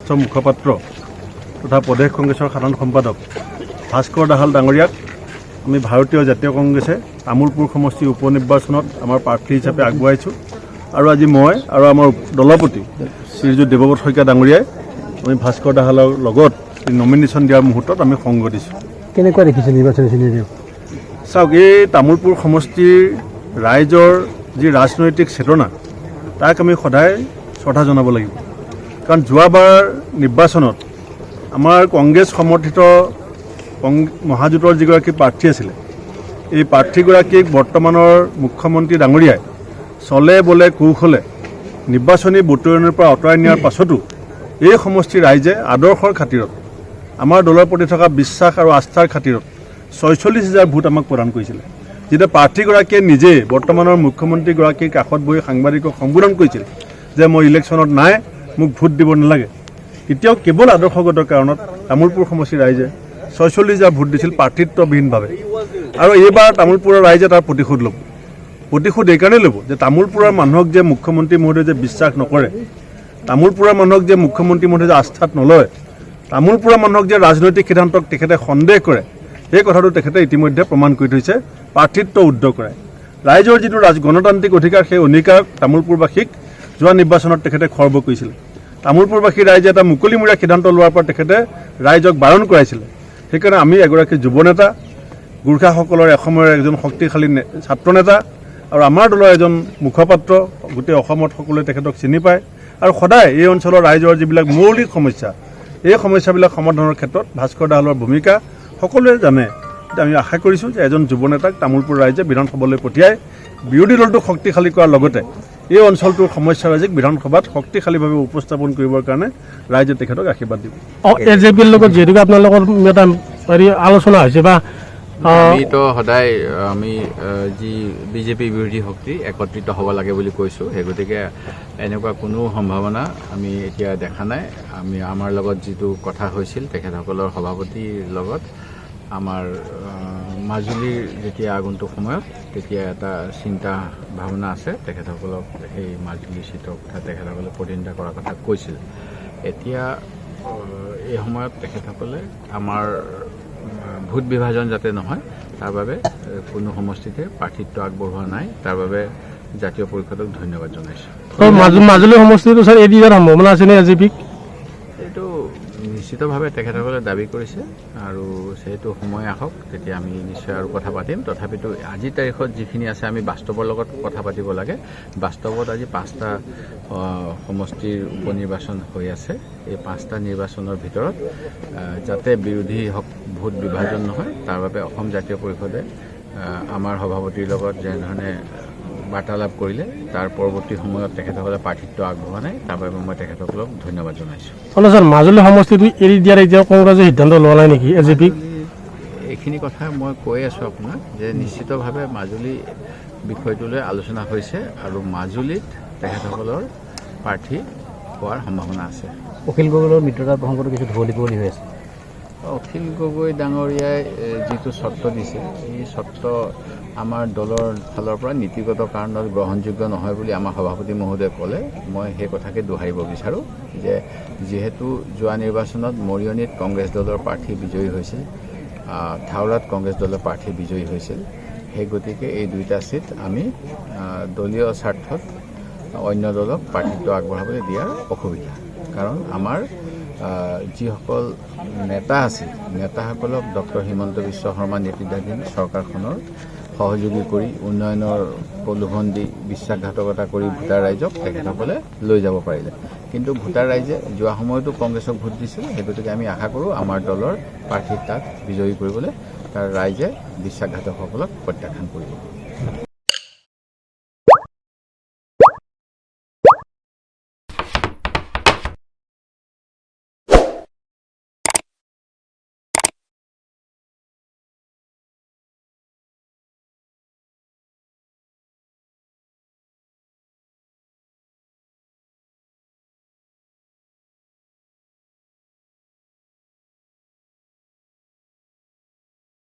জ্যেষ্ঠ মুখপাত্ৰ তথা প্ৰদেশ কংগ্ৰেছৰ সাধাৰণ সম্পাদক ভাস্কৰ দাহাল ডাঙৰীয়াক আমি ভাৰতীয় জাতীয় কংগ্ৰেছে তামোলপুৰ সমষ্টি উপ নিৰ্বাচনত আমাৰ প্ৰাৰ্থী হিচাপে আগবঢ়াইছোঁ আৰু আজি মই আৰু আমাৰ দলপতি শ্ৰীযুত দেৱব্ৰত শইকীয়া ডাঙৰীয়াই আমি ভাস্কৰ দাহালৰ লগত নমিনেশ্যন দিয়াৰ মুহূৰ্তত আমি সংগ দিছোঁ। কেনেকুৱা দেখিছে নিৰ্বাচনী চিনেৰিঅ? চাওক, এই তামোলপুৰ সমষ্টিৰ ৰাইজৰ যি ৰাজনৈতিক চেতনা তাক আমি সদায় শ্ৰদ্ধা জনাব লাগিব। কাৰণ যোৱাবাৰ নিৰ্বাচনত আমাৰ কংগ্ৰেছ সমৰ্থিত মহাজোঁটৰ যিগৰাকী প্ৰাৰ্থী আছিলে, এই প্ৰাৰ্থীগৰাকীক বৰ্তমানৰ মুখ্যমন্ত্ৰী ডাঙৰীয়াই চলে বলে কৌশলে নিৰ্বাচনী বতৰণিৰ পৰা আঁতৰাই নিয়াৰ পাছতো এই সমষ্টিৰ ৰাইজে আদৰ্শৰ খাতিৰত আমাৰ দলৰ প্ৰতি থকা বিশ্বাস আৰু আস্থাৰ খাতিৰত ৪৬,০০০ ভোট আমাক প্ৰদান কৰিছিলে। যেতিয়া প্ৰাৰ্থীগৰাকীয়ে নিজে বৰ্তমানৰ মুখ্যমন্ত্ৰীগৰাকীৰ কাষত বহি সাংবাদিকক সম্বোধন কৰিছিল যে মই ইলেকশ্যনত নাই, মোক ভোট দিব নালাগে, তেতিয়াও কেৱল আদৰ্শগত কাৰণত তামোলপুৰ সমষ্টিৰ ৰাইজে ৪৬,০০০ ভোট দিছিল প্ৰাৰ্থিত্ববিহীনভাৱে। আৰু এইবাৰ তামোলপুৰৰ ৰাইজে তাৰ প্ৰতিশোধ ল'ব। প্ৰতিশোধ এইকাৰণেই ল'ব যে তামোলপুৰৰ মানুহক যে মুখ্যমন্ত্ৰী মহোদয়ে যে বিশ্বাস নকৰে, তামোলপুৰৰ মানুহক যে মুখ্যমন্ত্ৰী মহোদয়ে যে আস্থাত নলয়, তামোলপুৰৰ মানুহক যে ৰাজনৈতিক সিদ্ধান্তক তেখেতে সন্দেহ কৰে, সেই কথাটো তেখেতে ইতিমধ্যে প্ৰমাণ কৰি থৈছে প্ৰাৰ্থিত্ব উদ্ধ কৰে। ৰাইজৰ যিটো গণতান্ত্ৰিক অধিকাৰ, সেই অধিকাৰ তামোলপুৰবাসীক যোৱা নিৰ্বাচনত তেখেতে খৰ্ব কৰিছিল। তামোলপুৰবাসী ৰাইজে এটা মুকলিমূৰীয়া সিদ্ধান্ত লোৱাৰ পৰা তেখেতে ৰাইজক বাৰণ কৰাইছিলে। সেইকাৰণে আমি এগৰাকী যুৱ নেতা, গোৰ্খাসকলৰ এসময়ৰ এজন শক্তিশালী ছাত্ৰ নেতা আৰু আমাৰ দলৰ এজন মুখপাত্ৰ, গোটেই অসমত সকলোৱে তেখেতক চিনি পায় আৰু সদায় এই অঞ্চলৰ ৰাইজৰ যিবিলাক মৌলিক সমস্যা, এই সমস্যাবিলাক সমাধানৰ ক্ষেত্ৰত ভাস্কৰ দাহালৰ ভূমিকা সকলোৱে জানে। আমি আশা কৰিছোঁ যে এজন যুৱ নেতাক তামোলপুৰ ৰাইজে বিধানসভালৈ পঠিয়াই বিৰোধী দলটোক শক্তিশালী কৰাৰ লগতে এই অঞ্চলটোৰ সমস্যাৰাজিক বিধানসভাত শক্তিশালীভাৱে উপস্থাপন কৰিবৰ কাৰণে ৰাইজে তেখেতক আশীৰ্বাদ দিব। এজেপিৰ লগত যিহেতুকে আপোনালোকৰ এটা আলোচনা হৈছে বা আমিতো সদায় আমি যি বিজেপি বিৰোধী শক্তি একত্ৰিত হ'ব লাগে বুলি কৈছোঁ। সেই গতিকে এনেকুৱা কোনো সম্ভাৱনা আমি এতিয়া দেখা নাই। আমাৰ লগত যিটো কথা হৈছিল তেখেতসকলৰ সভাপতিৰ লগত, আমাৰ মাজুলীৰ যেতিয়া আগন্তুক সময়ত তেতিয়া এটা চিন্তা ভাৱনা আছে, তেখেতসকলক সেই মাজুলী চিটৰ কথা তেখেতসকলে প্ৰতিনিধিত্ব কৰাৰ কথা কৈছিল। এতিয়া এই সময়ত তেখেতসকলে আমাৰ ভোট বিভাজন যাতে নহয় তাৰ বাবে কোনো সমষ্টিতে প্ৰাৰ্থিত্ব আগবঢ়োৱা নাই, তাৰ বাবে জাতীয় পৰিষদক ধন্যবাদ জনাইছোঁ। মাজুলী সমষ্টিটো ছাৰ এৰি দিয়াৰ সম্ভাৱনা আছে নে এজেপিক? এইটো নিশ্চিতভাৱে তেখেতসকলে দাবী কৰিছে আৰু সেইটো সময় আহক, তেতিয়া আমি নিশ্চয় আৰু কথা পাতিম। তথাপিতো আজিৰ তাৰিখত যিখিনি আছে আমি বাস্তৱৰ লগত কথা পাতিব লাগে। বাস্তৱত আজি 5টা সমষ্টিৰ উপ নিৰ্বাচন হৈ আছে। এই 5টা নিৰ্বাচনৰ ভিতৰত যাতে বিৰোধী ভোট বিভাজন নহয় তাৰ বাবে অসম জাতীয় পৰিষদে আমাৰ সভাপতিৰ লগত যেনেধৰণে বাৰ্তালাপ কৰিলে তাৰ পৰৱৰ্তী সময়ত তেখেতসকলে প্ৰাৰ্থিত্ব আগবঢ়োৱা নাই, তাৰ বাবে মই তেখেতসকলক ধন্যবাদ জনাইছোঁ। ছাৰ, মাজুলী সমষ্টিটো এৰি দিয়াৰ এতিয়াও কংগ্ৰেছে সিদ্ধান্ত লোৱা নাই নেকি এজেপিক? এইখিনি কথা মই কৈ আছোঁ আপোনাক যে নিশ্চিতভাৱে মাজুলী বিষয়টোলৈ আলোচনা হৈছে আৰু মাজুলীত তেখেতসকলৰ প্ৰাৰ্থী হোৱাৰ সম্ভাৱনা আছে। অখিল গগৈৰ মিত্ৰতাৰ প্ৰসংগটো কিছু ঢুৱলি হৈ আছে। অখিল গগৈ ডাঙৰীয়াই যিটো চৰ্ত দিছে, এই চৰ্ত আমাৰ দলৰ ফালৰ পৰা নীতিগত কাৰণত গ্ৰহণযোগ্য নহয় বুলি আমাৰ সভাপতি মহোদয়ে ক'লে। মই সেই কথাকে দোহাৰিব বিচাৰোঁ যে যিহেতু যোৱা নিৰ্বাচনত মৰিয়নিত কংগ্ৰেছ দলৰ প্ৰাৰ্থী বিজয়ী হৈছিল, থাওৰাত কংগ্ৰেছ দলৰ প্ৰাৰ্থী বিজয়ী হৈছিল, সেই গতিকে এই দুইটা চিট আমি দলীয় স্বাৰ্থত অন্য দলক প্ৰাৰ্থিত্ব আগবঢ়াবলৈ দিয়াৰ অসুবিধা। কাৰণ আমাৰ যিসকল নেতা আছিল, নেতাসকলক ডক্টৰ হিমন্ত বিশ্ব শৰ্মা নেতৃত্বাধীন চৰকাৰখনৰ সহযোগী কৰি উন্নয়নৰ প্ৰলোভন দি বিশ্বাসঘাতকতা কৰি ভোটাৰ ৰাইজক তেখেতসকলে লৈ যাব পাৰিলে। কিন্তু ভোটাৰ ৰাইজে যোৱা সময়তো কংগ্ৰেছক ভোট দিছিল। সেই গতিকে আমি আশা কৰোঁ আমাৰ দলৰ প্ৰাৰ্থীক তাত বিজয়ী কৰিবলৈ তাৰ ৰাইজে বিশ্বাসঘাতকসকলক প্ৰত্যাখ্যান কৰিব।